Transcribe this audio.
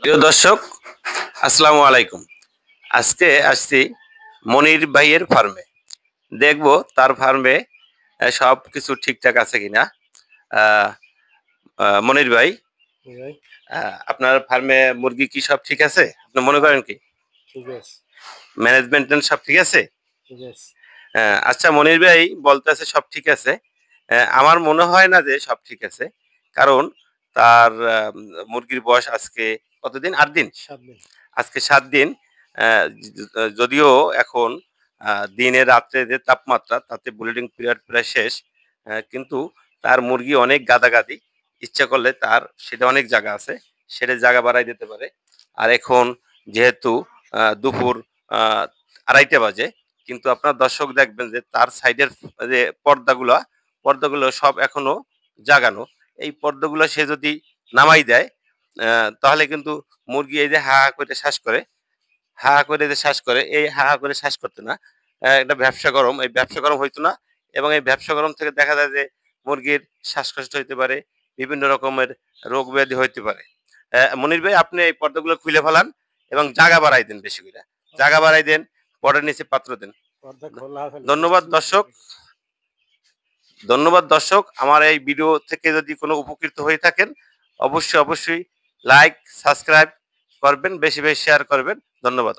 প্রিয় দর্শক, আসসালামু আলাইকুম। আজকে আসছি মনির ভাইয়ের ফার্মে। দেখবো তার ফার্মে সবকিছু ঠিকঠাক আছে কিনা। আহ, মনির ভাই, জি ভাই, আপনার ফার্মে মুরগি কি সব ঠিক আছে? আপনি মনে হ্যাঁ করেন কি ঠিক আছে, ম্যানেজমেন্ট সব ঠিক আছে? ঠিক আছে। আচ্ছা মনির ভাই বলতেছে সব ঠিক আছে। আমার মনে হয় না যে সব ঠিক আছে, কারণ তার মুরগির বয়স আজকে কতদিন? 8 দিন। 7 দিন। আজকে 7 দিন। যদিও এখন দিনে রাত্রে যে তাপমাত্রা তাতে ব্লিডিং পিরিয়ড প্রায় শেষ, কিন্তু তার মুরগি অনেক গাদাগাদি। ইচ্ছা করলে তার সেটা অনেক জায়গা আছে, সেটা জায়গা বাড়াই দিতে পারে। আর এখন যেহেতু দুপুর 2:30 বাজে, কিন্তু আপনার দর্শক দেখবেন যে তার সাইডের যে পর্দাগুলো সব এখনো জাগানো। এই পর্দাগুলো সে যদি নামাই দেয়, তাহলে কিন্তু মুরগি এই যে হা হা করে শ্বাস করে, হা হা করে যে শ্বাস করে, এই হা হা করে শ্বাস করতে না। একটা ভ্যাপসা গরম, এই ভ্যাপসা গরম হইতো না। এবং এই ভ্যাপসা গরম থেকে দেখা যায় যে মুরগির শ্বাসকষ্ট হইতে পারে, বিভিন্ন রকমের রোগ ব্যাধি হইতে পারে। মনির ভাই, আপনি এই পর্দাগুলো খুলে ফেলান এবং জায়গা বাড়াই দেন, বেশি করে জায়গা বাড়াই দেন, পর্দার নিচে পাত্র দেন। পর্দা খোলা ফেলে ধন্যবাদ দর্শক। আমার এই ভিডিও থেকে যদি কোনো উপকৃত হয়ে থাকেন, অবশ্যই লাইক, সাবস্ক্রাইব করবেন, বেশি বেশি শেয়ার করবেন। ধন্যবাদ।